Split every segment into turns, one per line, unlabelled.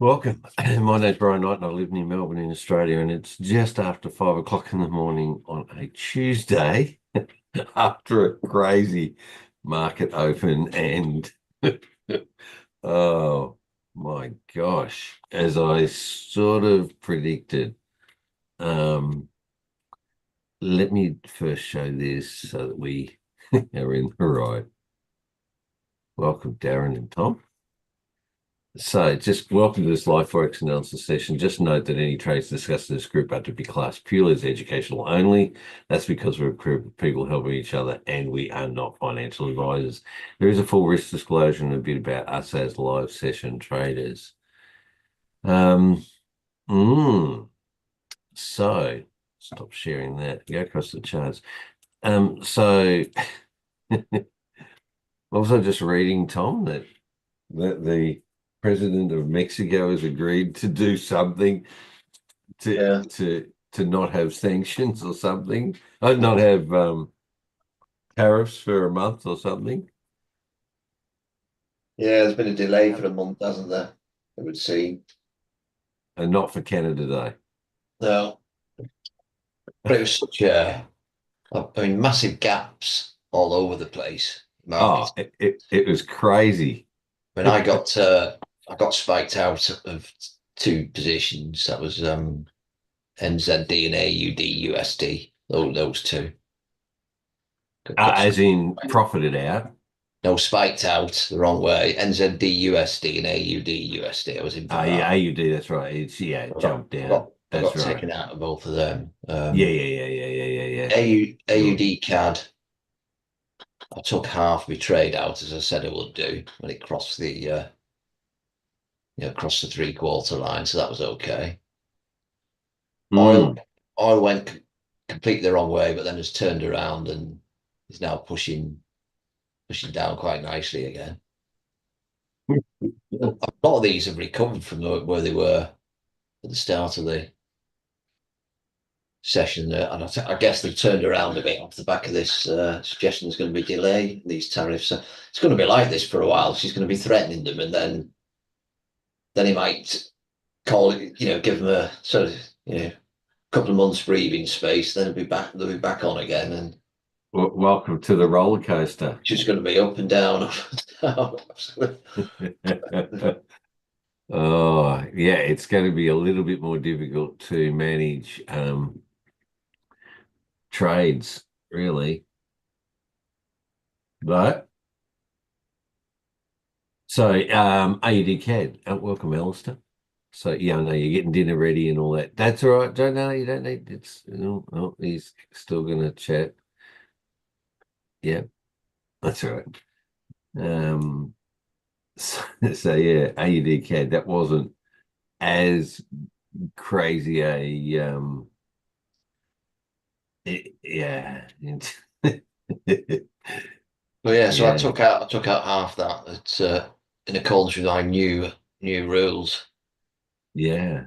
Welcome. My name's Brian Knight and I live near Melbourne in Australia, and it's just after 5 o'clock in the morning on a Tuesday after a crazy market open. And oh my gosh, as I sort of predicted, um, let me first show this so that we are in the right. Welcome, Darren and Tom. So, just welcome to this live Forex analysis session. Just note that any trades discussed in this group are to be classed purely as educational only. That's because we're a group of people helping each other and we are not financial advisors. There is a full risk disclosure and a bit about us as live session traders. Um, so, stop sharing that. Go across the charts. So, also just reading, Tom, that the president of Mexico has agreed to do something
Yeah,
to not have sanctions or something, not have tariffs for a month or something,
yeah. There's been a delay for a month, hasn't there? It would seem.
and not for Canada Day.
No, but it was such a massive gaps all over the place.
Oh,
Markets.
it was crazy.
When I got spiked out of two positions. That was NZD and AUD USD. Those two got
As in profited out.
no spiked out the wrong way. NZD USD and AUD USD. I was in for
Yeah,
that.
AUD, that's right. It jumped down.
I
That's
got
right.
taken out of both of them.
Yeah. Good.
AUD CAD. I took half my trade out as I said I would do when it crossed crossed the 3/4 line, so that was okay. Oil
Mm.
oil went completely the wrong way, but then has turned around and is now pushing down quite nicely again. A lot of these have recovered from where they were at the start of the session, and I guess they've turned around a bit off the back of this suggestion there's going to be delay in these tariffs. So it's going to be like this for a while. She's going to be threatening them, and then he might call it, give them a sort of, couple of months breathing space. Then they'll be back on again, and
Welcome to the roller coaster.
it's just going to be up and down, up and down.
Oh, yeah, it's going to be a little bit more difficult to manage trades, really. But so AUD CAD, welcome, Alistair. So yeah, I know you're getting dinner ready and all that. That's all right. Don't know, you don't need it's he's still gonna chat. Yeah, that's all right. Um so yeah, AUD CAD, that wasn't as crazy yeah.
But yeah, so I
Yeah,
took out half that. It's in accordance with our new rules.
yeah.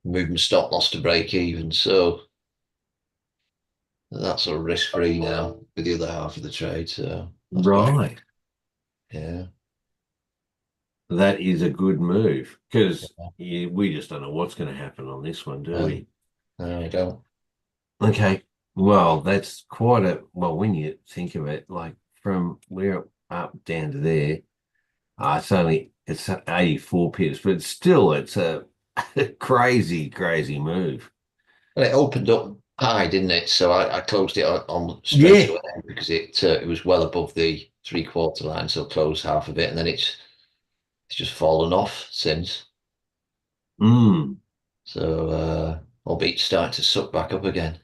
Moving stop loss to break even. So that's sort of risk free now with the other half of the trade. So that's quite,
Right.
yeah.
That is a good move because we just don't know what's going to happen on this one, do
Um,
we?
there we go.
Okay. Well, that's quite well, when you think of it, like from where up down to there, it's 84 pips, but still it's a crazy move.
Well, it opened up high, didn't it? So I closed it on straight
Yeah.
away because it was well above the 3/4 line. So closed half of it, and then it's just fallen off since.
Mm.
So albeit starting to suck back up again.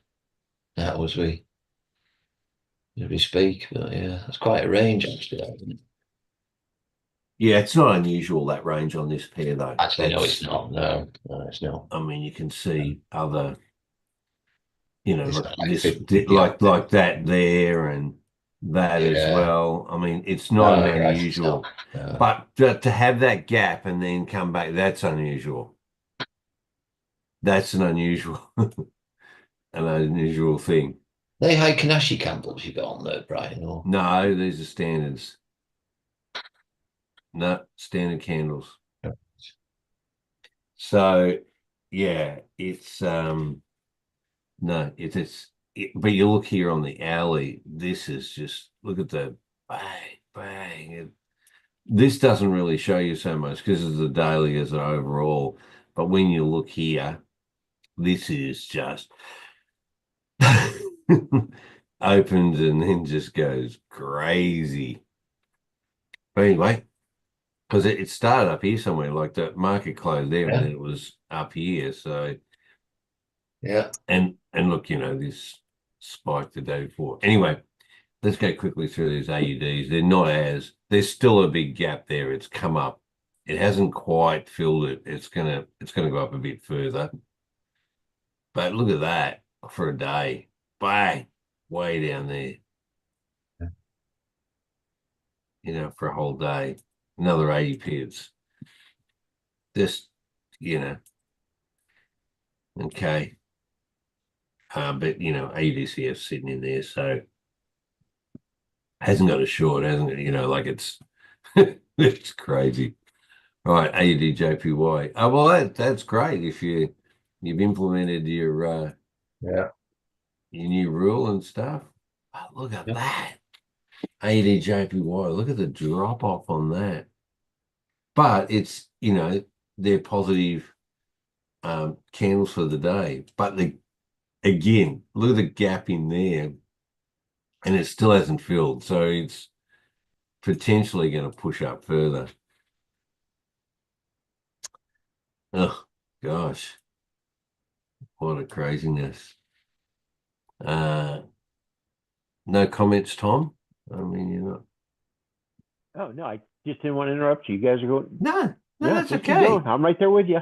That was as we speak. But yeah, that's quite a range actually. Isn't it?
Yeah, it's not unusual that range on this pair though.
Actually, no, it's
That's
not. No, it's not.
I mean, you can see other,
It's
like
like
this
50
like
odd.
that there and that as
Yeah.
well. I mean, it's not an
No, you're right. It's not.
unusual, but to have that gap and then come back, that's unusual. That's an unusual thing.
They high Kanashi candles you got on there, Brian, or
No, these are standards. No, standard candles. So yeah, it's no, but you look here on the alley, this is just look at the bang, bang. This doesn't really show you so much because it's the daily as an overall. But when you look here, this is just opens and then just goes crazy. But anyway, because it started up here somewhere, like the market closed there, and
Yeah.
then it was up here. So
Yeah.
and look, this spike the day before. Anyway, let's go quickly through these AUDs. There's still a big gap there. It's come up. It hasn't quite filled it. It's gonna go up a bit further. But look at that for a day. Bang, way down there, for a whole day. Another 80 pips. Just, you know, okay. But AUDCF sitting in there, so hasn't got a short, hasn't it? Like it's crazy. All right, AUDJPY. Oh well, that's great if you've implemented
Yeah.
your new rule and stuff. Oh, look at
Yeah.
that. AUDJPY. Look at the drop off on that. But it's they're positive candles for the day. But again, look at the gap in there, and it still hasn't filled. So it's potentially going to push up further. Oh gosh, what a craziness. Uh, no comments, Tom? I mean, you're not.
Oh no, I just didn't want to interrupt you. You guys are going.
No, no,
Yeah,
that's
just keep
okay.
going. I'm right there with you.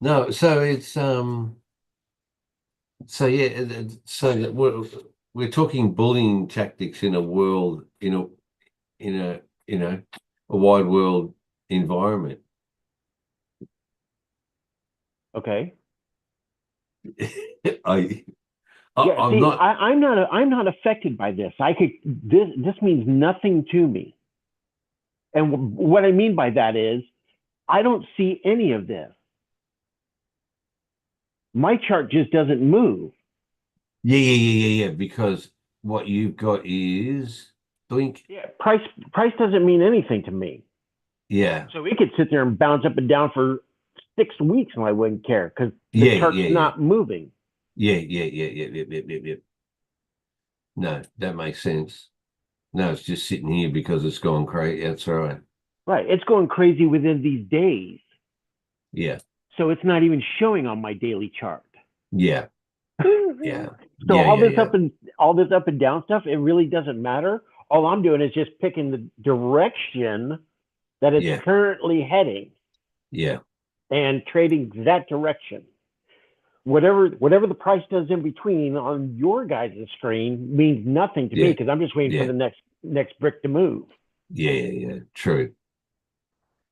No, so it's so yeah, so that we're talking bullying tactics in a world in a a wide world environment.
Okay.
I,
Yeah.
I'm
See,
not.
I'm not affected by this. This means nothing to me. And what I mean by that is I don't see any of this. My chart just doesn't move.
Yeah. Because what you've got is blink.
Yeah. Price doesn't mean anything to me.
Yeah,
So we could sit there and bounce up and down for 6 weeks and I wouldn't care because the
yeah,
chart's
yeah, yeah,
not moving.
yeah. No, that makes sense. No, it's just sitting here because it's gone crazy. That's right.
Right. It's going crazy within these days.
Yeah,
So it's not even showing on my daily chart.
yeah, yeah,
So
yeah, yeah, yeah,
all this up and down stuff, it really doesn't matter. All I'm doing is just picking the direction that it's
yeah,
currently heading
yeah,
and trading that direction. Whatever the price does in between on your guys' screen means nothing to me
yeah,
because I'm just waiting for
yeah,
the next brick to move.
yeah. True.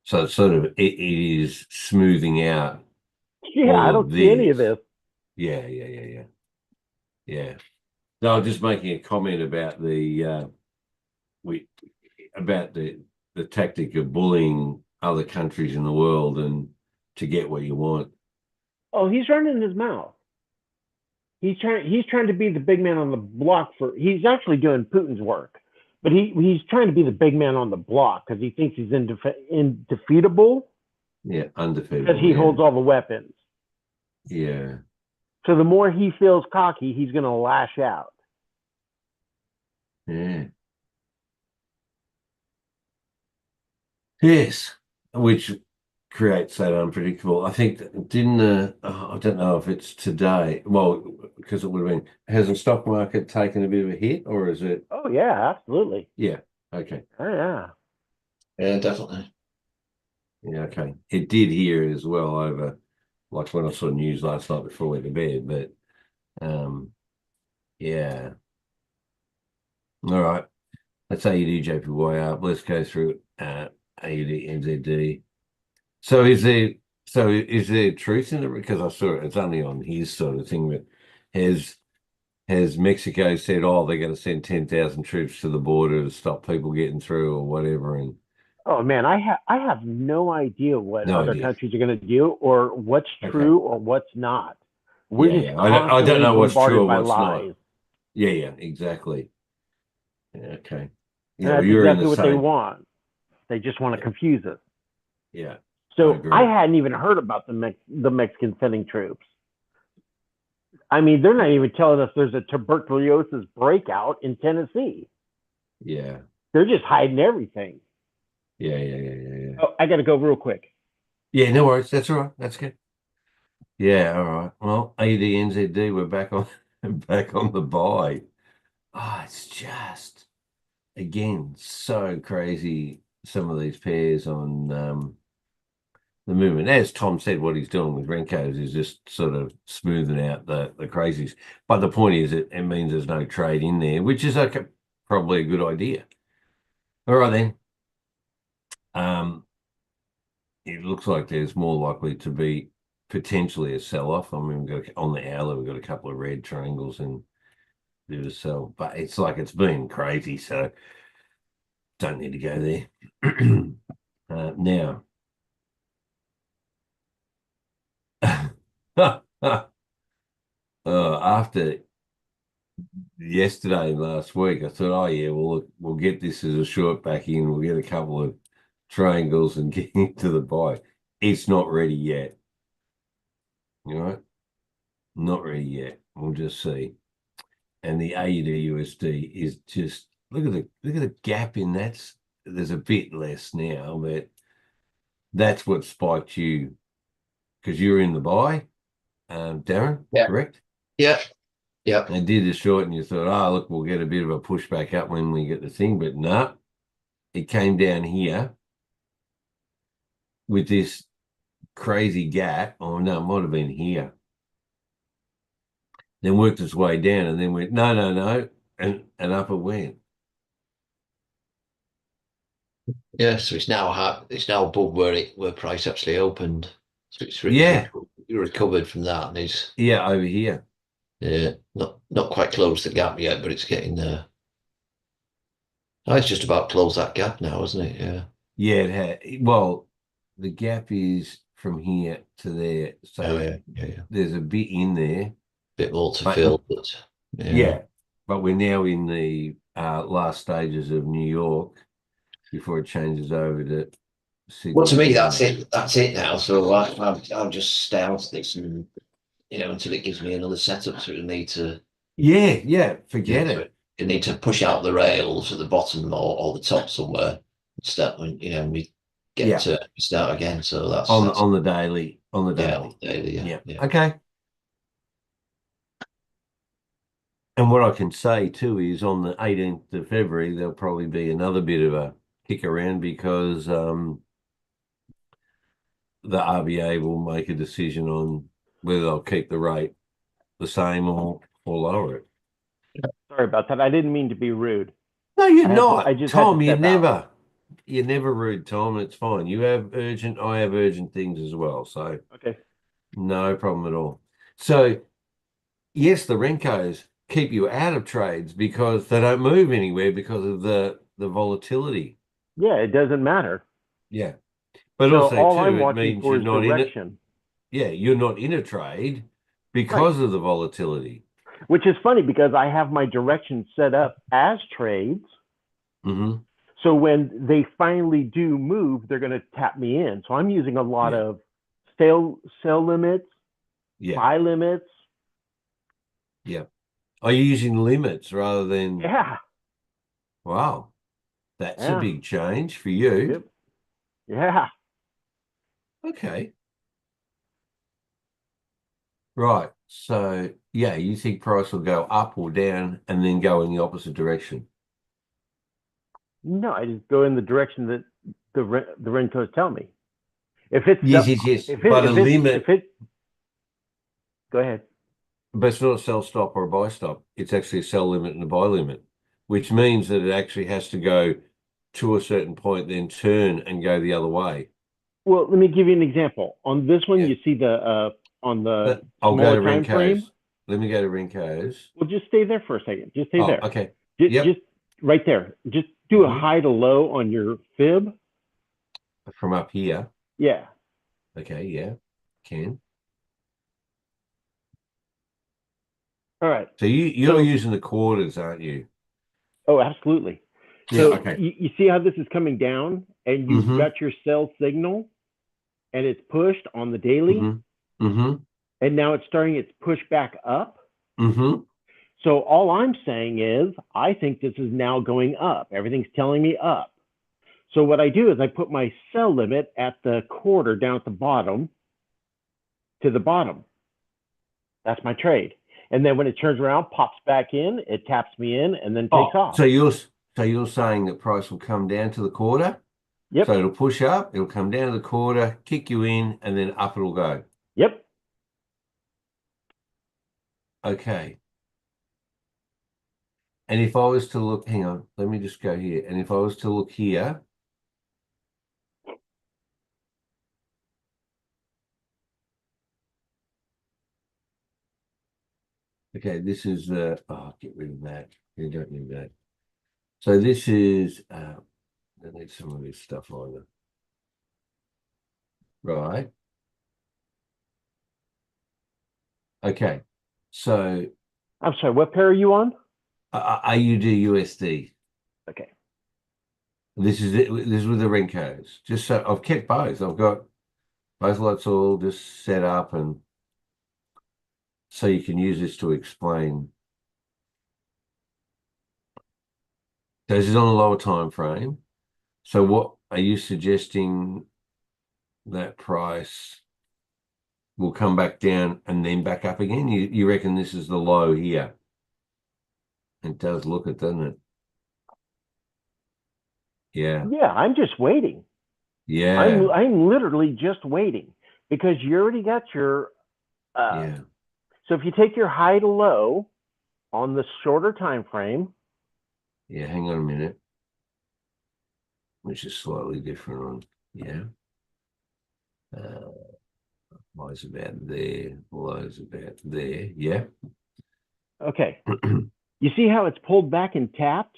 So it's sort of it is smoothing out
Yeah,
all
I
of
don't see any of
this.
this.
Yeah. No, I'm just making a comment about we about the tactic of bullying other countries in the world and to get what you want.
Oh, he's running his mouth. He's trying to be the big man on the block for he's actually doing Putin's work. But he's trying to be the big man on the block because he thinks he's indefeatable
Yeah,
because
undefeatable.
he
Yeah,
holds all the weapons.
yeah,
So the more he feels cocky, he's going to lash out.
yeah. Yes, which creates that unpredictable. I think didn't I don't know if it's today. Well, because it would have been. Has the stock market taken a bit of a hit, or is it?
Oh yeah, absolutely.
Yeah. Okay.
Oh yeah.
Yeah, definitely.
Yeah. Okay. It did here as well over, like when I saw news last night before I went to bed. But yeah. All right. That's AUD JPY up. Let's go through AUD NZD. So is there truth in it? Because I saw it's only on his sort of thing, but has has Mexico said, oh, they're going to send 10,000 troops to the border to stop people getting through or whatever? And
Oh man, I have no idea what
No
other
idea.
countries are going to do or what's
Okay.
true or what's not. We're
Yeah,
just
yeah. I don't
constantly
know what's true
bombarded
or
by
what's not.
lies.
Yeah, yeah, exactly. Yeah, okay.
And
Yeah, well,
that's
you're in
exactly
the
what they
same.
want. They just want to
Yeah,
confuse us.
yeah, I
So I
agree.
hadn't even heard about the Mexican sending troops. I mean, they're not even telling us there's a tuberculosis breakout in Tennessee.
Yeah,
They're just hiding everything.
yeah, yeah, yeah, yeah, yeah.
Oh, I got to go real quick.
Yeah, no worries. That's all right. That's good. Yeah, all right. Well, ADNZD, we're back on back on the buy. Oh, it's just again so crazy. Some of these pairs on the movement. As Tom said, what he's doing with Renko's is just sort of smoothing out the crazies. But the point is, it means there's no trade in there, which is okay, probably a good idea. All right then. Um, it looks like there's more likely to be potentially a sell-off. I mean, we've got on the hourly, we've got a couple of red triangles and do a sell, but it's like it's been crazy, so don't need to go there. Now, after yesterday and last week, I thought, oh yeah, well look, we'll get this as a short back in. We'll get a couple of triangles and get into the buy. It's not ready yet. You know, not ready yet. We'll just see. And the AUD is just look at the gap in that. There's a bit less now, but that's what spiked you because you're in the buy, Darren,
Yeah.
correct?
Yeah. Yeah.
And did a short, and you thought, oh look, we'll get a bit of a pushback up when we get the thing, but no, it came down here with this crazy gap. Oh no, it might have been here. Then worked its way down and then went, no, no, no. And up it went.
Yeah. So it's now above where price actually opened. So
Yeah.
recovered from that and is
Yeah, over here.
not quite closed the gap yet, but it's getting there. Oh, it's just about closed that gap now, isn't it? Yeah.
Yeah, it had. Well, the gap is from here to there.
Oh
So
yeah. Yeah. Yeah.
there's a bit in there.
Bit more to
But
fill, but yeah.
yeah, but we're now in the last stages of New York before it changes over to
Well, to
Sydney
me,
again.
That's it now. So I'll just stay out of this and until it gives me another setup. So it'll need to
Yeah, yeah,
Yeah,
forget
so
it.
you need to push out the rails at the bottom or the top somewhere. Start when we get
Yeah,
to start again. So
on
that's
on the daily, on the
yeah,
daily.
daily, yeah,
Yeah.
yeah.
Okay. And what I can say too is on the 18th of February, there'll probably be another bit of a kick around because the RBA will make a decision on whether they'll keep the rate the same or lower it.
Sorry about that. I didn't mean to be rude.
No, you're
I
not.
just had to
Tom,
step out.
you're never rude, Tom. It's fine. I have urgent things as well. So
Okay.
no problem at all. So yes, the Renkos keep you out of trades because they don't move anywhere because of the volatility.
Yeah, it doesn't matter.
Yeah. But
So
also
all
too,
I'm
it
watching
means
for
you're
is
not in it.
direction.
Yeah, you're not in a trade
Right.
because of the volatility.
Which is funny because I have my direction set up as trades.
Hmm.
So when they finally do move, they're going to tap me in. So I'm using a lot
Yeah.
of sell limits,
Yeah.
buy limits.
Yeah. Are you using limits rather than
Yeah.
wow, that's a
Yeah.
big change for you.
Yep. Yeah.
Okay. Right. So yeah, you think price will go up or down and then go in the opposite direction.
No, I just go in the direction that the renters tell me. If it's
Yes, yes, yes. But a
if
limit,
it go ahead.
but it's not a sell stop or a buy stop. It's actually a sell limit and a buy limit, which means that it actually has to go to a certain point, then turn and go the other way.
Well, let me give you an example. On this one,
Yeah.
you see the on the
I'll go
smaller
to
time frame.
Renko's. Let me go to Renko's.
Well, just stay there for a second. Just stay
Oh,
there.
okay.
Just
Yep.
right there. Just do a
Hmm.
high to low on your fib.
from up here.
Yeah.
Okay, yeah, can.
All right.
So you're
So,
using the quarters, aren't you?
oh, absolutely.
Yeah,
So
okay.
you see how this is coming down, and you've
Mm-hmm.
got your sell signal, and it's pushed on the daily,
Mm-hmm. Mm-hmm.
and now it's starting its push back up.
Mm-hmm.
So all I'm saying is, I think this is now going up. Everything's telling me up. So what I do is I put my sell limit at the quarter down at the bottom to the bottom. That's my trade. And then when it turns around, pops back in, it taps me in, and then takes
Oh,
off.
so you're saying that price will come down to the quarter? So
Yep.
it'll push up, it'll come down to the quarter, kick you in, and then up it'll go.
Yep.
Okay. And if I was to look, hang on, let me just go here. And if I was to look here, okay, this is get rid of that. You don't need that. So this is I need some of this stuff on it. Right. Okay. So
I'm sorry, what pair are you on?
AUD USD.
Okay.
This is it. This is with the Rencos. Just so I've kept both. I've got both lots all just set up, and so you can use this to explain. So this is on a lower time frame. So what are you suggesting that price will come back down and then back up again? You reckon this is the low here? It does look it, doesn't it? Yeah.
Yeah, I'm just waiting.
Yeah.
I'm literally just waiting because you already got your
Yeah.
so if you take your high to low on the shorter time frame.
Yeah. Hang on a minute. Which is slightly different on, yeah. Lows about there, lows about there. Yeah.
Okay. You see how it's pulled back and tapped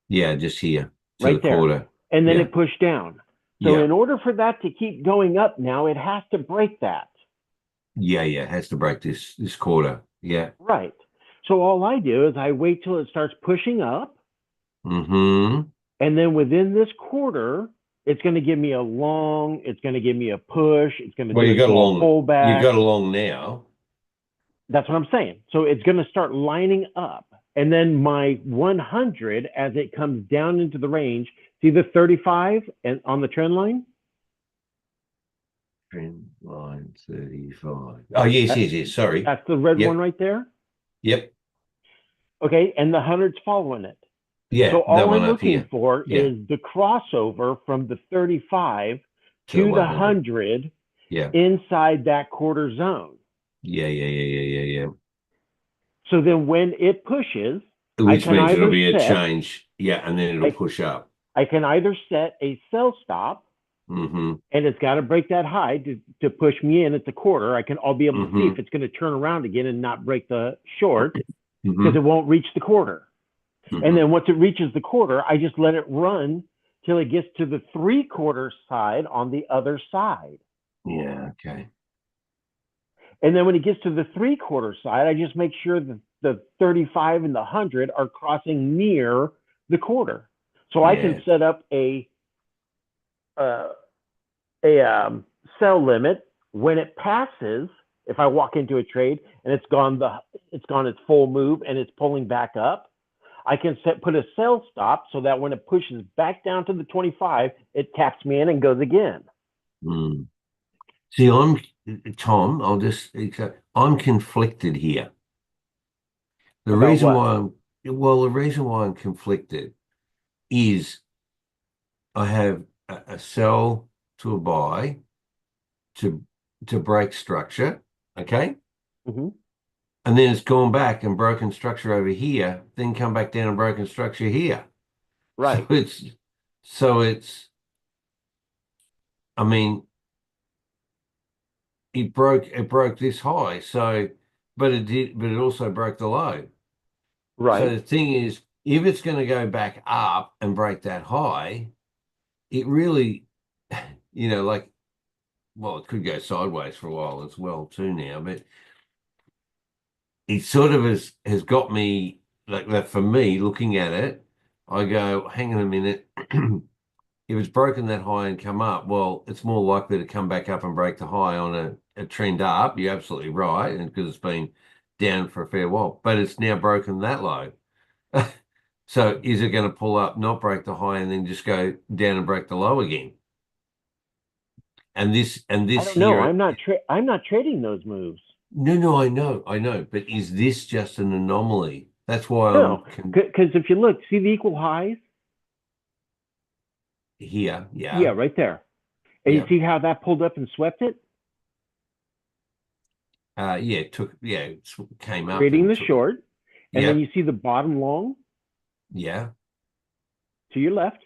Yeah, just here to the
right there.
quarter.
And then
Yeah.
it pushed down. So
Yeah.
in order for that to keep going up now, it has to break that.
Yeah. Yeah. Has to break this quarter. Yeah.
Right. So all I do is I wait till it starts pushing up.
Mm-hmm.
And then within this quarter, it's going to give me it's going to give me a push. It's going to
Well,
do a small
you
pullback.
got along now.
That's what I'm saying. So it's going to start lining up. And then my 100, as it comes down into the range, see the 35 and on the trend line?
Trend line 35. Oh, yes,
That,
yes, yes. Sorry.
that's the red one
Yep.
right there.
Yep.
Okay. And the 100's following it.
Yeah,
So
that
all
one
I'm
up
looking
here.
for
Yeah.
is the crossover from the 35
To the
to the
100.
100
Yeah.
inside that quarter zone.
Yeah, yeah, yeah, yeah, yeah, yeah.
So then when it pushes, I
Which
can
means it'll
either
be a
set
change. Yeah, and then it'll
I,
push up.
I can either set a sell stop,
Mm-hmm.
and it's got to break that high to push me in at the quarter. I'll be able to see
Mm-hmm.
if it's going to turn around again and not break the short because
Mm-hmm.
it won't reach the quarter. And
Mm-hmm.
then once it reaches the quarter, I just let it run till it gets to the 3/4 side on the other side.
Yeah, okay.
And then when it gets to the 3/4 side, I just make sure that the 35 and the 100 are crossing near the quarter. So I can
Yeah.
set up uh, a sell limit when it passes. If I walk into a trade and it's gone its full move and it's pulling back up, I can put a sell stop so that when it pushes back down to the 25, it taps me in and goes again.
Mm. See, Tom, I'm conflicted here. The
About
reason
what?
why the reason why I'm conflicted is I have a sell to a buy to break structure, okay?
Mm-hmm.
And then it's gone back and broken structure over here, then come back down and broken structure here. So
Right.
it's I mean it broke this high, so but it also broke the low. So
Right.
the thing is, if it's going to go back up and break that high, it really like, well, it could go sideways for a while as well too now, but it sort of has got me like that. For me, looking at it, I go, hang on a minute. If it's broken that high and come up, well, it's more likely to come back up and break the high on a trend up. You're absolutely right, and because it's been down for a fair while, but it's now broken that low. So is it going to pull up, not break the high, and then just go down and break the low again? And
I
this
don't know.
here,
I'm not trading those moves.
no, I know, but is this just an anomaly? That's why I'm
No, because if you look, see the equal highs?
here.
Yeah,
Yeah,
right there. And you
yeah,
see how that pulled up and swept it,
yeah. It came up
creating
and
the
took.
short. And then
Yep,
you see the bottom long
yeah.
to your left.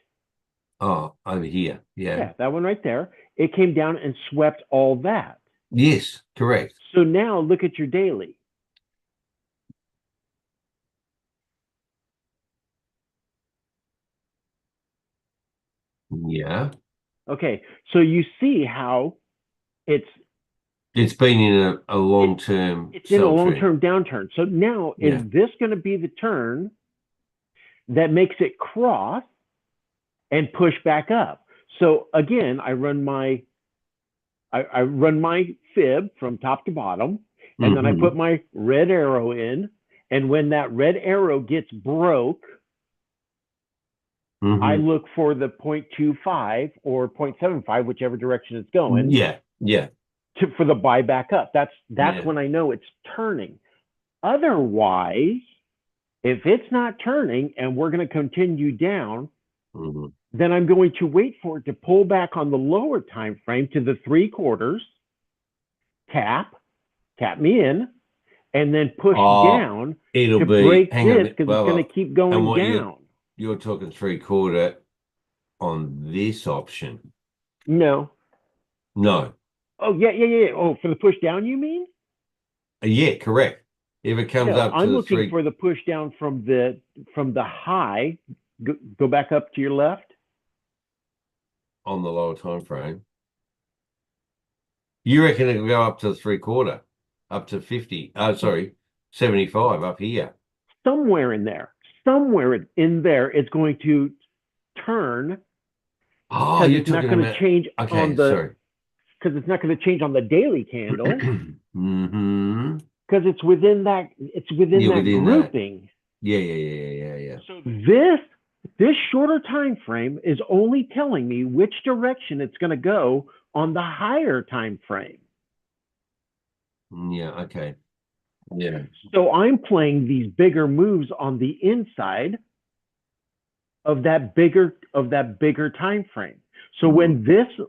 Oh, over here. Yeah.
Yeah, that one right there. It came down and swept all that.
Yes, correct.
So now look at your daily.
Yeah.
Okay, so you see how it's
It's been in a long-term
it's in a
sell trend.
long-term downturn. So now
Yeah.
is this going to be the turn that makes it cross and push back up? So again, I run my fib from top to bottom, and then I put
Hmm.
my red arrow in. And when that red arrow gets broke, I
Hmm.
look for the 0.25 or 0.75, whichever direction it's going,
Yeah. Yeah.
for the buy back up. That's
Yeah.
when I know it's turning. Otherwise, if it's not turning and we're going to continue down,
Hmm.
then I'm going to wait for it to pull back on the lower time frame to the 3/4, tap, tap me in, and then push
Oh,
down
it'll
to
be,
break
hang on a
this
minute.
because it's going to
Well,
keep
and
going
what
down.
you're talking 3/4 on this option.
No.
No.
Oh, yeah. Oh, for the push down, you mean?
Yeah, correct. If it comes
No,
up to
I'm
the
looking
three
for the push down from the high. Go back up to your left.
on the lower time frame, you reckon it'll go up to 3/4, up to 50? Oh, sorry, 75 up here.
Somewhere in there, somewhere in there, it's going to turn
Oh,
because
you're
it's not
talking
going to
about,
change
okay,
on the
sorry.
because it's not going to change on the daily candle
Hmm.
because it's within
You're
that
within that.
grouping.
Yeah.
So this shorter time frame is only telling me which direction it's going to go on the higher time frame.
Yeah, okay. Yeah.
So I'm playing these bigger moves on the inside of that bigger time frame. So
Mm.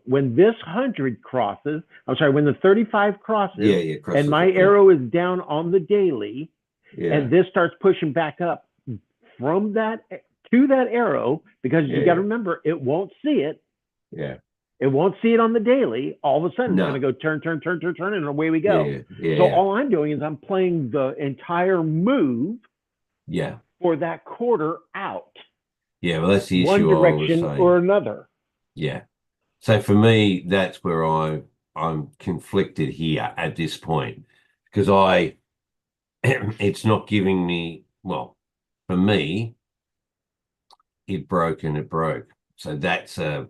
when this 100 crosses, I'm sorry, when the 35 crosses
Yeah,
and
crosses
my
it. Yeah.
arrow is down on the daily
Yeah.
and this starts pushing back up from that to that arrow, because you got to
Yeah.
remember it won't see it.
Yeah.
It won't see it on the daily. All of a sudden, it's going
No.
to go turn, and away we go. So
Yeah.
all I'm doing is I'm playing the entire move
Yeah.
for that quarter out,
Yeah. Well, that's the
one
issue I was
direction or
saying.
another.
Yeah. So for me, that's where I'm conflicted here at this point because it's not giving me, well, for me, it broke and it broke. So
So
that's
now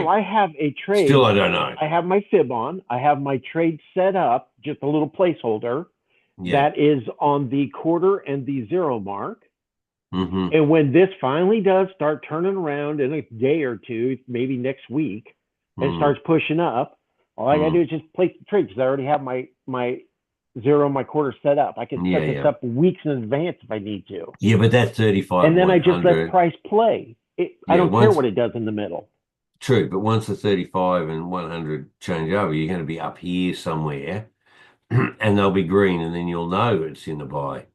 like
I have a
still
trade.
I don't know.
I have my fib on. I have my trade set up, just a little placeholder
Yeah.
that is on the quarter and the zero mark.
Hmm.
And when this finally does start turning around in a day or two, maybe next week, and
Mm.
starts pushing up, all I gotta do
Mm.
is just place the trade because I already have my zero, my quarter set up. I can set this
Yeah.
up weeks in advance if I need to.
Yeah, but that 35,
And then I just let
100.
price play. I
Yeah,
don't care
once
what it does in the middle.
true, but once the 35 and 100 change over, you're going to be up here somewhere and they'll be green and then you'll know it's in the buy.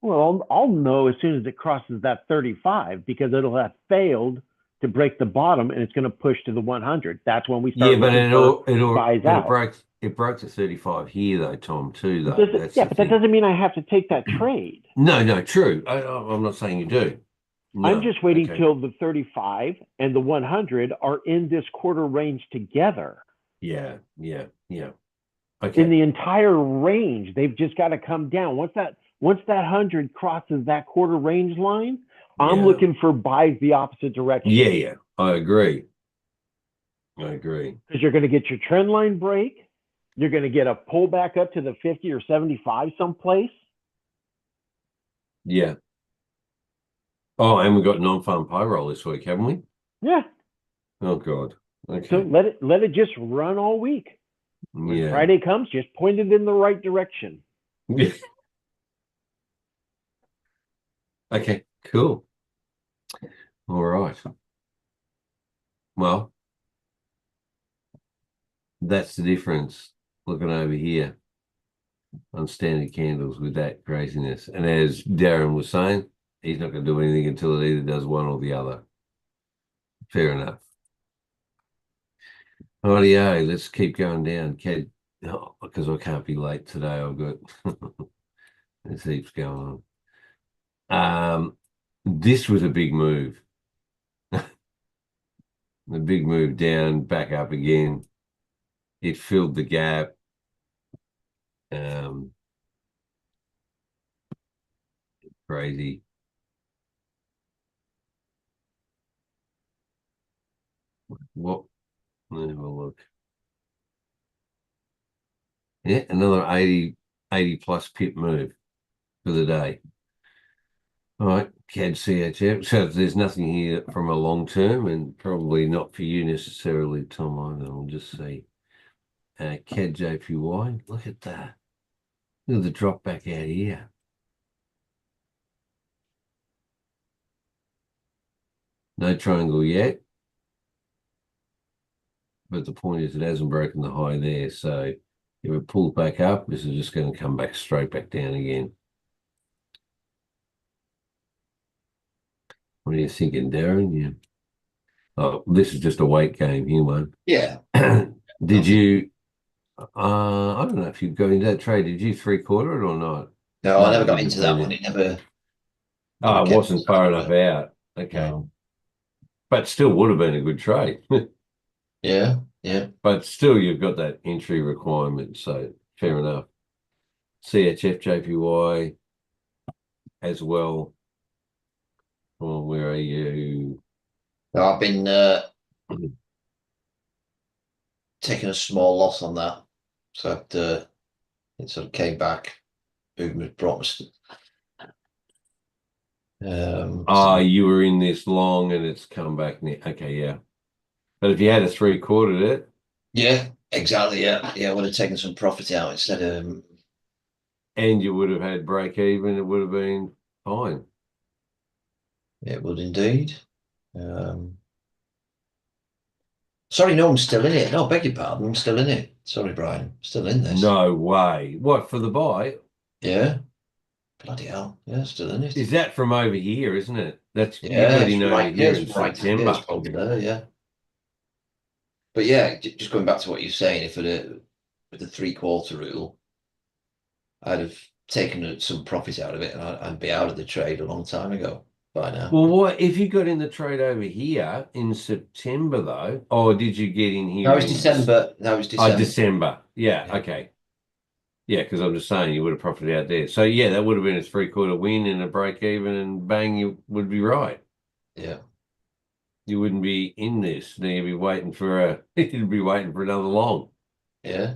Well, I'll know as soon as it crosses that 35 because it'll have failed to break the bottom and it's going to push to the 100. That's when we
Yeah,
start
but
looking for buys
but
out.
it broke to 35 here though, Tom, too,
Does
though.
it?
That's
Yeah,
the
but that
thing.
doesn't mean I have to take that trade.
No, true. I'm not saying you do.
I'm
No.
just waiting
Okay.
till the 35 and the 100 are in this quarter range together.
Yeah. Yeah. Yeah.
In
Okay.
the entire range, they've just got to come down. Once that 100 crosses that quarter range line, I'm
Yeah.
looking for buys the opposite direction.
Yeah. Yeah. I agree. I agree.
Because you're going to get your trend line break. You're going to get a pullback up to the 50 or 75 someplace.
Yeah. Oh, and we've got non-farm payroll this week, haven't we?
Yeah.
Oh God.
So
Okay.
let it just run all week. When
Yeah.
Friday comes, just point it in the right direction.
Okay. Cool. All right. Well, that's the difference. Looking over here on standard candles with that craziness. And as Darren was saying, he's not going to do anything until it either does one or the other. Fair enough. Rightio, let's keep going down. Because I can't be late today. I've got there's heaps going on. This was a big move. A big move down, back up again. It filled the gap. Um, Crazy. What? Let me have a look. Yeah, another 80 plus pip move for the day. All right, CAD CHF. So if there's nothing here from a long term, and probably not for you necessarily, Tom, either. I'll just see. CAD JPY. Look at that. Look at the drop back out here. No triangle yet. But the point is it hasn't broken the high there. So if it pulls back up, this is just going to come back straight back down again. What are you thinking, Darren? Yeah. Oh, this is just a weight game here, one.
Yeah.
Did you? I don't know if you go into that trade. Did you 3/4 it or not?
No, I
No,
never
you
got
wouldn't
into
have
that
been
one.
in.
It never
Oh, it
kept
wasn't far enough out. Okay,
No.
but still would have been a good trade.
Yeah, yeah.
But still, you've got that entry requirement, so fair enough. CHF JPY as well. Well, where are you?
No, I've been taking a small loss on that. So it sort of came back. Movement brought me.
You were in this long and it's come back now. Okay, yeah. But if you had a 3/4 it,
Yeah, exactly. Yeah, yeah. I would have taken some profit out instead of.
and you would have had break even, it would have been fine.
It would indeed. Sorry, no, I'm still in it. No, beg your pardon. I'm still in it. Sorry, Brian. Still in this.
No way. What, for the buy?
Yeah. Bloody hell. Yeah, still in it.
Is that from over here, isn't it? You
Yeah,
got
it's
in over
right. Yeah,
here
it's
in
right. Yeah, it's
September.
probably there. Yeah. But yeah, just going back to what you're saying, if with the 3/4 rule, I'd have taken some profit out of it and I'd be out of the trade a long time ago by now.
Well, what if you got in the trade over here in September though? Or did you get in here
No, it's
in
December. No, it's
Oh,
December.
December. Yeah,
Yeah.
okay. Yeah, because I'm just saying you would have profited out there. So yeah, that would have been a 3/4 win and a break even, and bang, you would be right.
Yeah.
You wouldn't be in this. Then you'd be waiting for you'd be waiting for another long.
Yeah.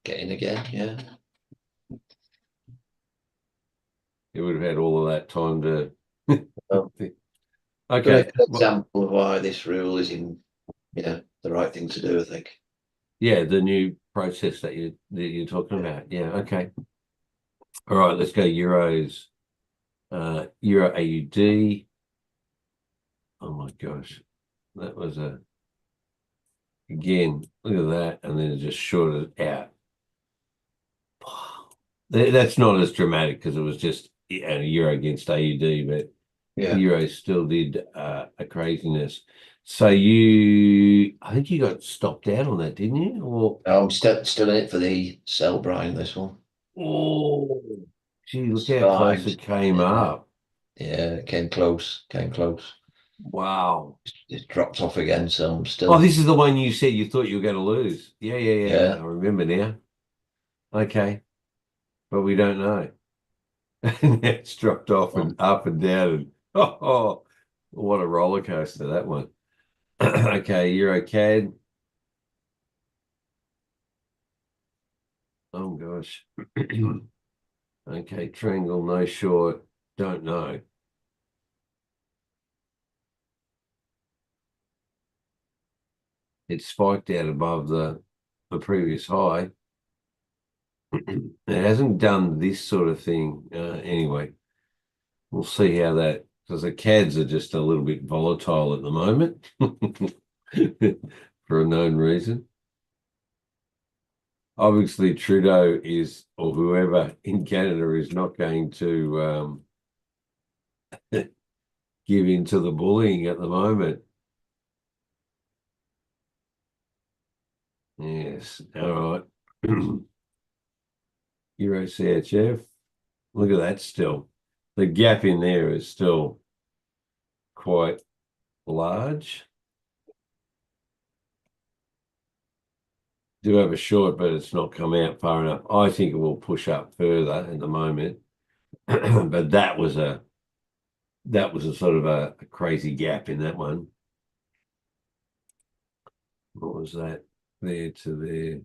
Get in again. Yeah.
You would have had all of that time to.
Oh.
Okay.
Good
Well,
example of why this rule is the right thing to do, I think.
yeah, the new process that you're talking about. Yeah. Okay. All right. Let's go euros. Euro AUD. Oh my gosh, that was again. Look at that, and then it just shorted out. That's not as dramatic because it was just a euro against AUD, but
Yeah.
euro still did a craziness. So I think you got stopped out on that, didn't you? Or
No, I'm still in it for the sell, Brian, this one.
oh, gee, look how close
Survived.
it came
Yeah.
up.
Yeah, it came close, came close.
Wow.
It dropped off again, so I'm
Oh,
still,
this is the one you said you thought you were going to lose. Yeah, yeah, yeah.
yeah.
I remember now. Okay, but we don't know. It's dropped off
Oh,
and up and down, and oh, what a roller coaster that one. Okay, Euro CAD. Oh gosh. Okay, triangle, no short, don't know. It spiked out above the previous high. It hasn't done this sort of thing. Anyway, we'll see how that, because the CADs are just a little bit volatile at the moment for a known reason. Obviously, Trudeau is, or whoever in Canada is not going to give in to the bullying at the moment. Yes, all right. Euro CHF. Look at that still. The gap in there is still quite large. Do have a short, but it's not come out far enough. I think it will push up further at the moment. But that was a sort of a crazy gap in that one. What was that? There to there.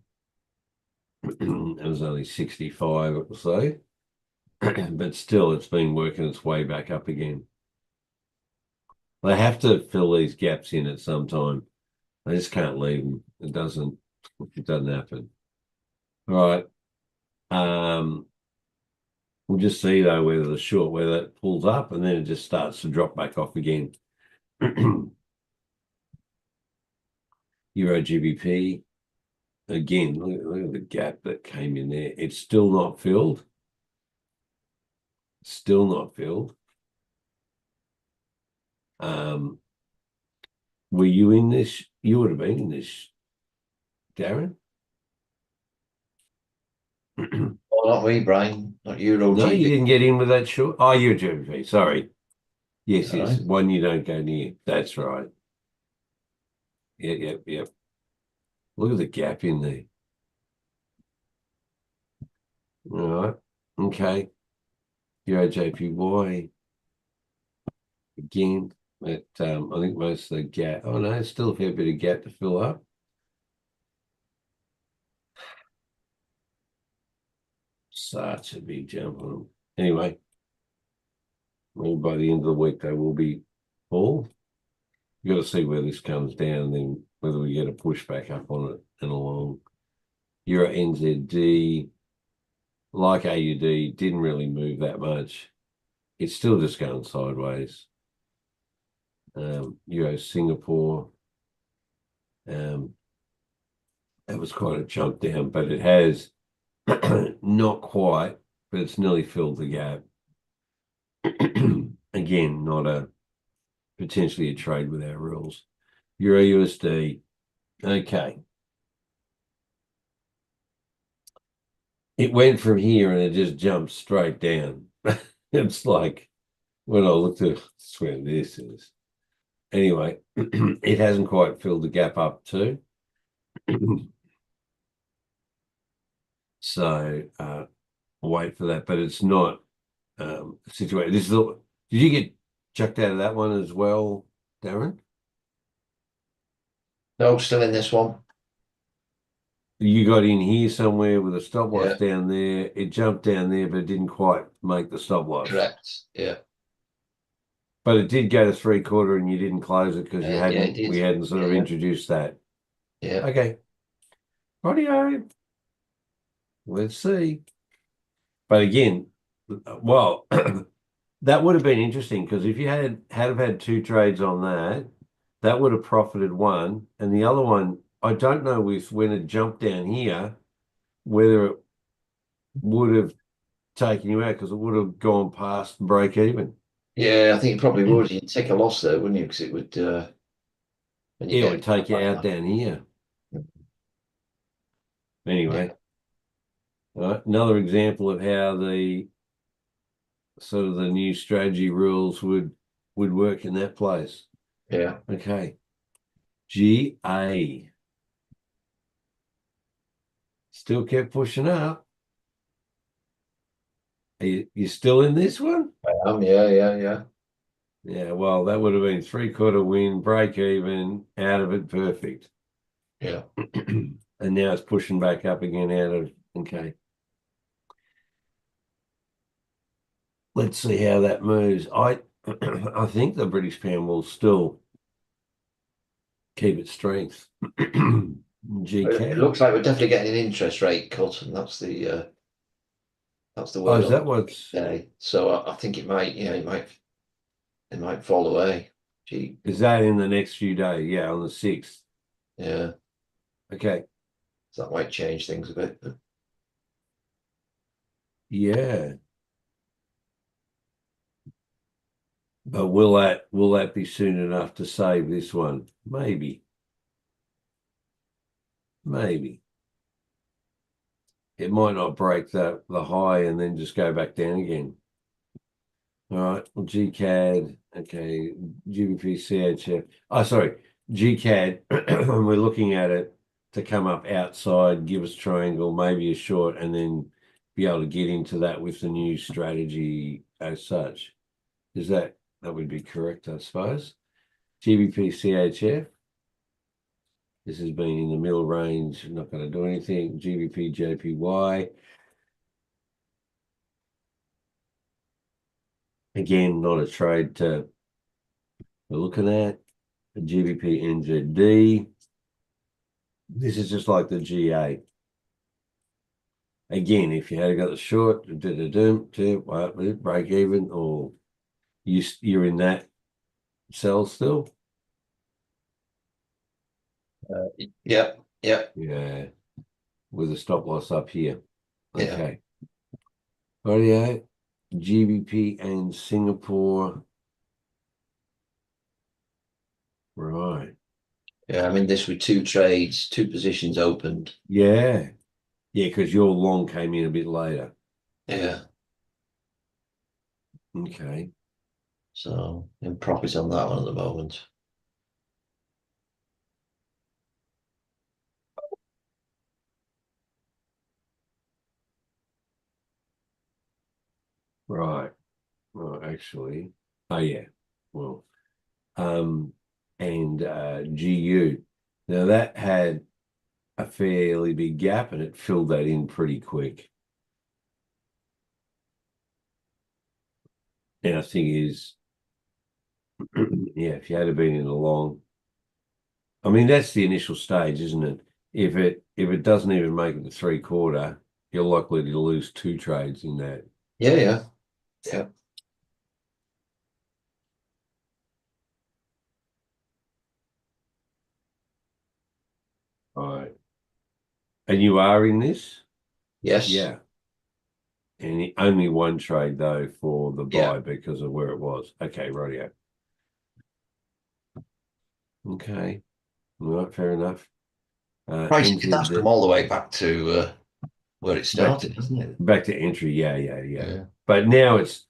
It was only 65, it will say. But still, it's been working its way back up again. They have to fill these gaps in at some time. They just can't leave them. It doesn't happen. All right. We'll just see though whether it pulls up and then it just starts to drop back off again. Euro GBP. Again, look at the gap that came in there. It's still not filled. Still not filled. Were you in this? You would have been in this, Darren.
oh, not me, Brian, not Euro
No, you
GB.
didn't get in with that short. Oh, you're GBP. Sorry. Yes,
All
yes.
right.
One you don't go near. That's right. Yep, yep, yep. Look at the gap in there. All right. Okay. Euro JPY again. But I think most of the gap. Oh no, it's still a fair bit of gap to fill up. Such a big jump on them. Anyway, maybe by the end of the week they will be full. You got to see where this comes down, then whether we get a push back up on it and along. Euro NZD, like AUD, didn't really move that much. It's still just going sideways. Euro Singapore, that was quite a jump down, but it has not quite, but it's nearly filled the gap. Again, not a potentially a trade with our rules. Euro USD, okay. It went from here and it just jumped straight down. It's like when I looked at where this is. Anyway, it hasn't quite filled the gap up too. So wait for that, but it's not situated. Did you get chucked out of that one as well, Darren?
No, still in this one.
You got in here somewhere with a stop loss
Yeah,
down there. It jumped down there, but it didn't quite make the stop loss.
correct. Yeah,
But it did go to 3/4 and you didn't close it because
yeah, it
we
did.
hadn't sort of
Yeah,
introduced that.
yeah.
Okay. Rightio. Let's see. But again, well, that would have been interesting because if you had two trades on that, that would have profited one. And the other one, I don't know when it jumped down here, whether it would have taken you out because it would have gone past break even.
Yeah, I think it probably would. You'd take a loss there, wouldn't you? Because it would, when you
Yeah, it would
get
take you
like
out
that.
down here.
Yeah.
Anyway, all right, another example of how the sort of the new strategy rules would work in that place.
Yeah.
Okay. GA still kept pushing up. Are you still in this one?
I am. Yeah.
Yeah, well, that would have been 3/4 win, break even, out of it, perfect.
Yeah.
And now it's pushing back up again out of, okay. Let's see how that moves. I I think the British pound will still keep its strength.
It
GCAD.
looks like we're definitely getting an interest rate cut, and that's the
Oh,
word
is
on
that what's
today. So I think it might, it might fall away. Gee,
is that in the next few days? Yeah, on the 6th.
yeah,
Okay.
so that might change things a bit. But
Yeah. But will that be soon enough to save this one? Maybe. Maybe. It might not break the high and then just go back down again. All right. Well, GCAD. Okay. GBP CHF. Oh, sorry. GCAD. We're looking at it to come up outside, give us triangle, maybe a short, and then be able to get into that with the new strategy as such. Is that would be correct, I suppose? GBP CHF. This has been in the middle range, not going to do anything. GBP JPY. Again, not a trade to we're looking at. The GBP NZD. This is just like the GA. Again, if you had got the short, break even, or you're in that sell still.
yeah,
Yeah, with a stop loss up here.
yeah,
Okay. Rightio. GBP and Singapore. Right.
yeah. I'm in this with two trades, two positions opened.
Yeah. Yeah, because your long came in a bit later.
Yeah,
Okay.
so in profit on that one at the moment.
Right. Well, actually. Oh yeah. Well. Um and GU. Now that had a fairly big gap and it filled that in pretty quick. And I think is yeah, if you had been in a long, I mean that's the initial stage, isn't it? If it doesn't even make it to 3/4, you're likely to lose two trades in that.
Yeah.
Right. And you are in this?
Yes.
Yeah. And only one trade though for the
Yeah.
buy because of where it was. Okay, rightio. Okay. All right, fair enough.
Price that's come
Entered
all the way back to where it
back
started, hasn't it?
back to entry. Yeah.
Yeah.
But now it's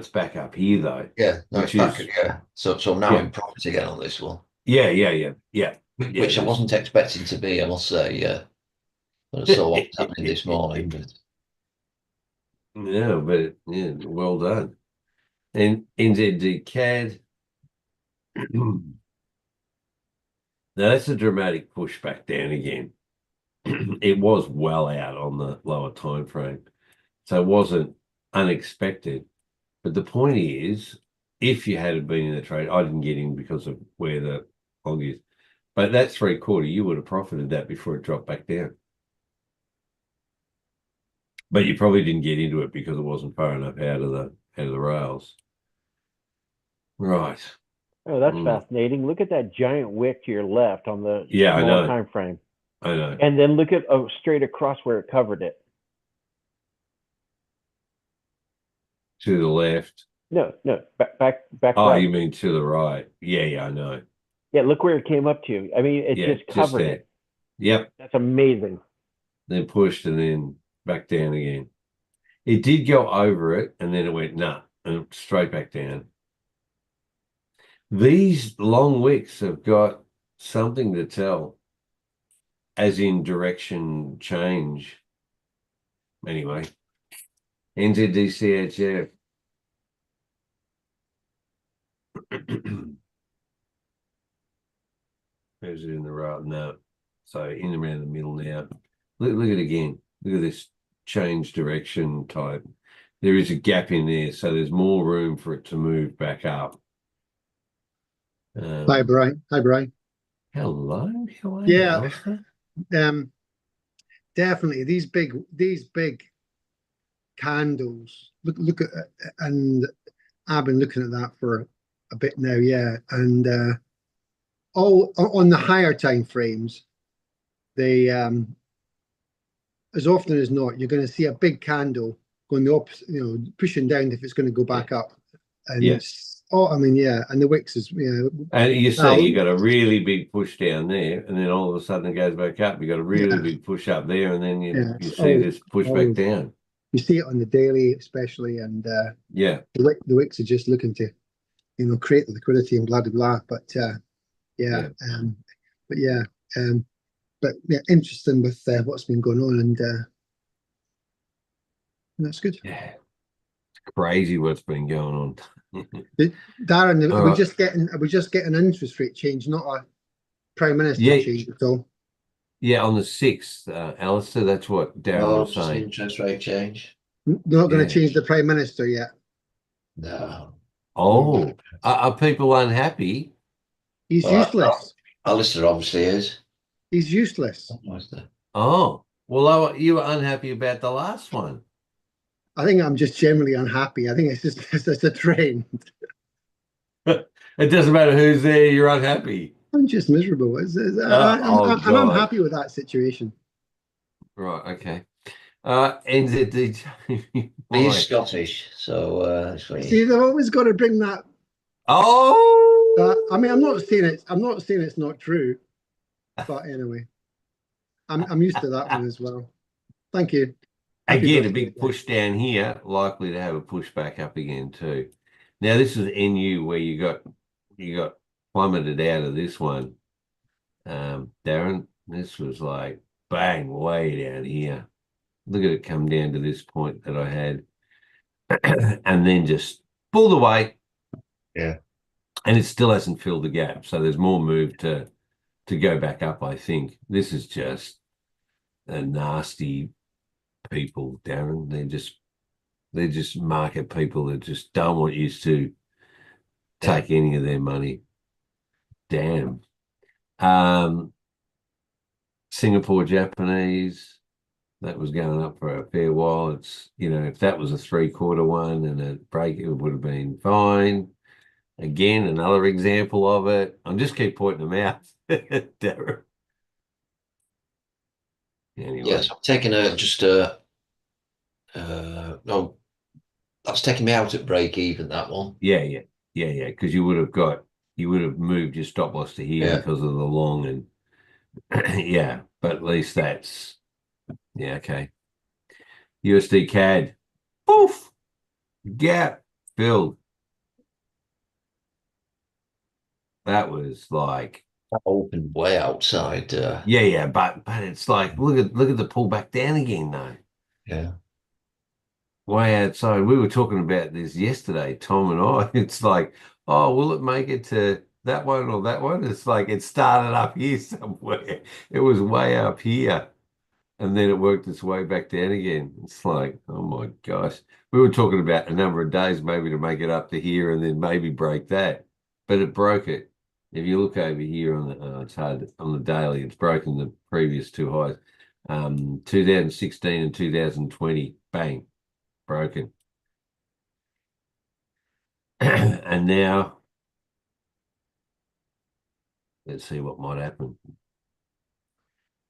back up here though,
Yeah. No, it's
which
back.
is
Yeah. So now
yeah,
in profit again on this one,
yeah.
which I wasn't expecting to be, I must say. Yeah. I saw what was happening this morning, but
No, but yeah, well done. And NZD CAD. Now that's a dramatic push back down again. It was well out on the lower time frame, so it wasn't unexpected. But the point is, if you had been in the trade, I didn't get in because of where the log is. But that 3/4, you would have profited that before it dropped back down. But you probably didn't get into it because it wasn't far enough out of the rails. Right.
Oh, that's fascinating. Look at that giant wick to your left on the
Yeah, I
small
know.
time frame.
I know.
And then look at straight across where it covered it.
To the left.
No, back
Oh,
right.
you mean to the right? Yeah, I know.
Yeah, look where it came up to. I mean, it
Yeah,
just
just
covered
there.
it.
Yep.
That's amazing.
Then pushed and then back down again. It did go over it and then it went, nah, and straight back down. These long wicks have got something to tell, as in direction change. Anyway, NZDCHF. Where's it in the right? No. So in around the middle now. Look at it again. Look at this change direction type. There is a gap in there, so there's more room for it to move back up.
Hi, Brian. Hi, Brian.
Hello, how are you,
Yeah,
Alistair?
definitely these big candles. Look at, and I've been looking at that for a bit now. Yeah, and all on the higher time frames, they as often as not, you're going to see a big candle going the opposite, pushing down if it's going to go back up. And
Yeah.
it's, oh, I mean, yeah, and the wicks is,
And you see,
now,
you got a really big push down there, and then all of a sudden it goes back up. You got a really
Yeah.
big push up there, and then you
it's
see this push back
always-
down.
You see it on the daily, especially, and
Yeah,
the wicks are just looking to, create the liquidity and blah blah blah. But
Yeah.
but yeah, but yeah, interesting with what's been going on, and that's good.
yeah. It's crazy what's been going on.
Darren,
All
are we
right.
just getting an interest rate change, not a prime minister
Yeah.
change at all?
Yeah, on the 6th, Alistair, that's what Darren
Oh,
was
just
saying.
interest rate change.
They're not going
Yeah.
to change the prime minister yet.
No.
Oh, are people unhappy?
He's
Well,
useless.
Alistair obviously is.
He's useless.
Oh, well, you were unhappy about the last one.
I think I'm just generally unhappy. I think it's just a trend.
It doesn't matter who's there, you're unhappy.
I'm just miserable. I'm
God.
happy with that situation.
Right, okay. NZD.
He's Scottish, so that's what
See, they've always got to bring that.
Oh,
I mean, I'm not saying it's not true, but anyway, I'm used to that one as well. Thank you. Happy
again, a
birthday,
big
guys.
push down here, likely to have a push back up again too. Now this is NU where you got plummeted out of this one. Darren, this was like bang way down here. Look at it come down to this point that I had, and then just pulled away.
Yeah.
And it still hasn't filled the gap, so there's more move to go back up. I think this is just a nasty people, Darren. They're just market people that just don't want you to take any of their money. Damn. Singapore Japanese, that was going up for a fair while. It's, if that was a 3/4 one and a break, it would have been fine. Again, another example of it. I'm just keep pointing them out, Darren. Anyway.
Yes, I'm taking no, that's taking me out at break even, that one.
Yeah. Because you would have moved your stop loss to here because of the long and yeah, but at least that's okay. USD CAD, poof, gap filled. That was like
Open way outside.
yeah, but it's like look at the pullback down again though.
Yeah.
Way outside. We were talking about this yesterday, Tom and I. It's like, oh, will it make it to that one or that one? It's like it started up here somewhere. It was way up here. And then it worked its way back down again. It's like, oh my gosh. We were talking about a number of days maybe to make it up to here and then maybe break that. But it broke it. If you look over here on it's hard on the daily, it's broken the previous two highs. 2016 and 2020, bang, broken. And now let's see what might happen.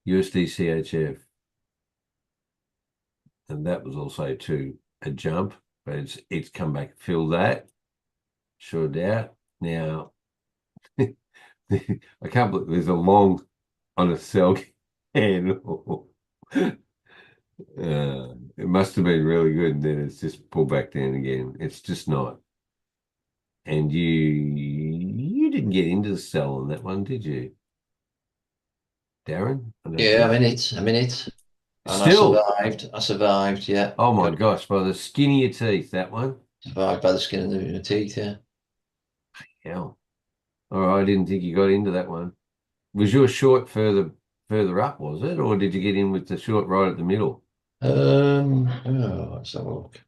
USD CHF. And that was also a jump, but it's come back, fill that. Sure doubt. Now I can't believe there's a long on a sell candle. It must have been really good, and then it's just pulled back down again. It's just not. And you didn't get into the sell on that one, did you, Darren? I don't
Yeah,
think.
I'm in it. And I
Still,
survived. I survived, yeah.
oh my
Got
gosh, by the skin of your teeth, that one.
survived by the skin of the teeth, yeah.
Hell. All right, I didn't think you got into that one. Was your short further up, was it? Or did you get in with the short right at the middle?
Let's have a look.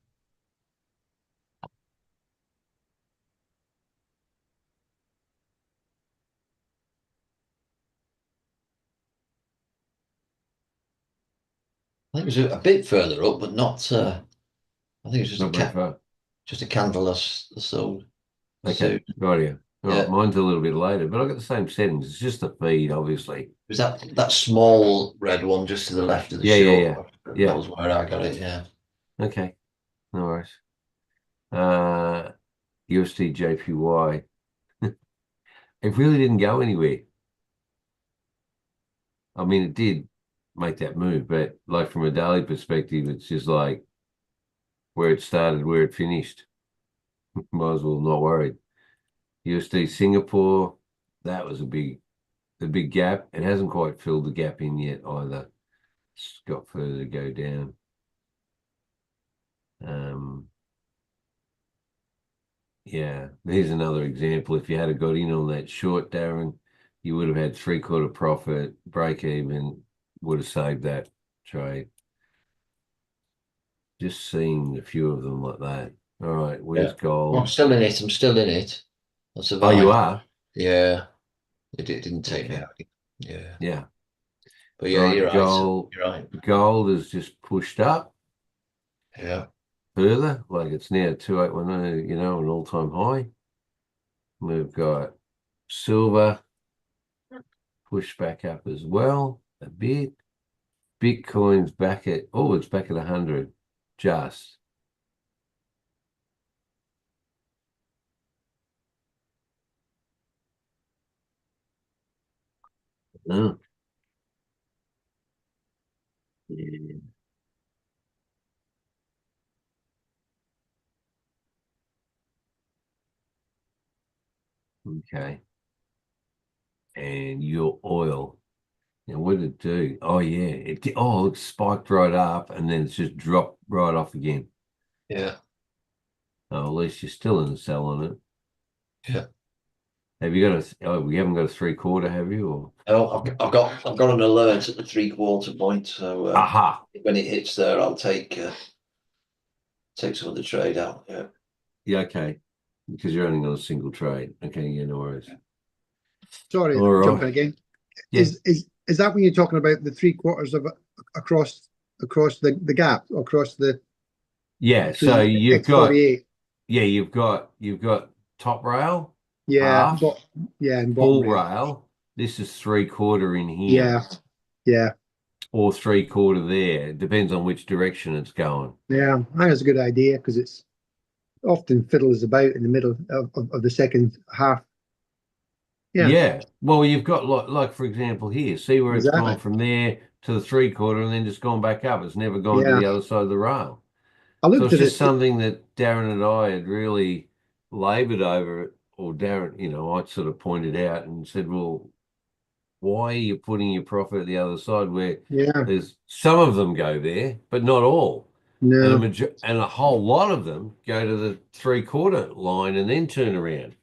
I think it was a bit further up, but not. I think it's
Not very far.
just a candle that's sold.
Okay,
So
right here. All right,
yeah,
mine's a little bit later, but I've got the same settings. It's just the feed, obviously.
was that small red one just to the left of the
Yeah, yeah,
short?
yeah.
That
Yeah.
was where I got it. Yeah.
Okay, no worries. Uh USD JPY. It really didn't go anywhere. I mean, it did make that move, but like from a daily perspective, it's just like where it started, where it finished. Might as well not worry. USD Singapore, that was a big gap. It hasn't quite filled the gap in yet either. It's got further to go down. Um, yeah, here's another example. If you had got in on that short, Darren, you would have had 3/4 profit, break even, would have saved that trade. Just seeing a few of them like that. All right, where's
Yeah. Well, I'm
gold?
still in it. I'm still in it. I
Oh, you
survived.
are?
Yeah. It didn't take me
Okay.
out. Yeah.
Yeah.
But
All
yeah, you're
right,
right. You're right.
gold is just pushed up
Yeah.
further, like it's now 2810, an all-time high. We've got silver pushed back up as well a bit. Bitcoin's back at, oh, it's back at 100, just. Oh, yeah. Okay. And your oil. Now, what did it do? Oh, yeah. It spiked right up and then it's just dropped right off again.
Yeah.
Oh, at least you're still in the sell on it.
Yeah.
Have you got we haven't got a 3/4, have you? Or
Oh, I've got an alert at the 3/4 point. So
aha.
when it hits there, I'll take some of the trade out. Yeah.
Yeah, okay. Because you're only on a single trade. Okay, yeah, no worries.
Sorry,
All right.
jumping again.
Yeah.
Is that when you're talking about the 3/4 of across the gap, across
Yeah. So
the X48?
you've got top rail,
Yeah,
half,
and bottom
full
rail.
rail. This is 3/4 in here
Yeah, yeah,
or 3/4 there. It depends on which direction it's going.
yeah. I think it's a good idea because it's often fiddles about in the middle of the second half. Yeah,
Yeah. Well, you've got like for example here, see where it's gone
exactly.
from there to the 3/4 and then just gone back up. It's never gone to
Yeah,
the other side of the rail.
I
So
looked
it's
at
just
it.
something that Darren and I had really labored over, or Darren, I sort of pointed out and said, well, why are you putting your profit at the other side where
Yeah,
there's some of them go there, but not all. And
no,
a whole lot of them go to the 3/4 line and then turn around.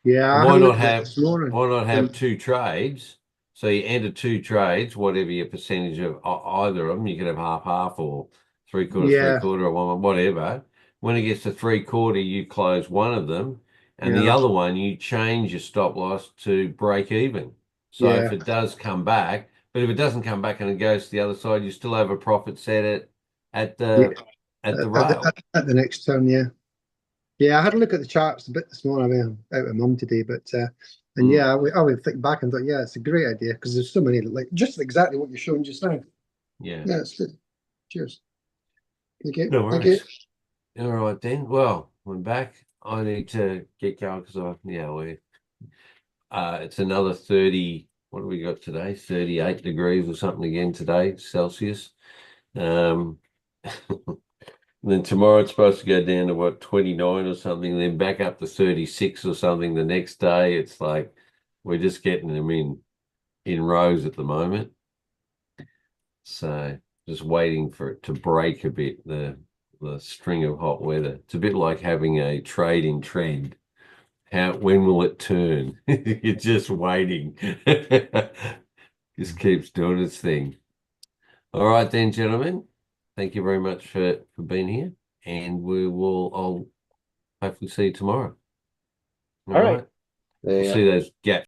yeah.
And
I had a look at it this morning.
why not have
And
two trades? So you enter two trades, whatever your percentage of either of them, you could have half half or 3/4
yeah,
3/4 or one whatever. When it gets to 3/4, you close one of them, and the
yeah,
other one you change your stop loss to break even. So if
yeah,
it does come back, but if it doesn't come back and it goes to the other side, you still have a profit set at
yeah.
the at the
At
rail.
at the next turn, yeah. Yeah, I had a look at the charts a bit this morning. I mean, I'm out with mum today, but and
Mm.
yeah, I would think back and thought, yeah, it's a great idea because there's so many like just exactly what you're showing just now.
Yeah.
Yeah, it's good. Cheers. Thank you.
No
Thank you.
worries. All right then. Well, we're back. I need to get going because it's another 30, what do we got today? 38 degrees or something again today, Celsius. Um, then tomorrow it's supposed to go down to what, 29 or something, then back up to 36 or something the next day. It's like we're just getting them in rows at the moment. So just waiting for it to break a bit, the string of hot weather. It's a bit like having a trading trend. When will it turn? You're just waiting. Just keeps doing its thing. All right then, gentlemen. Thank you very much for being here. And I'll hopefully see you tomorrow.
All right.
We'll see those gaps.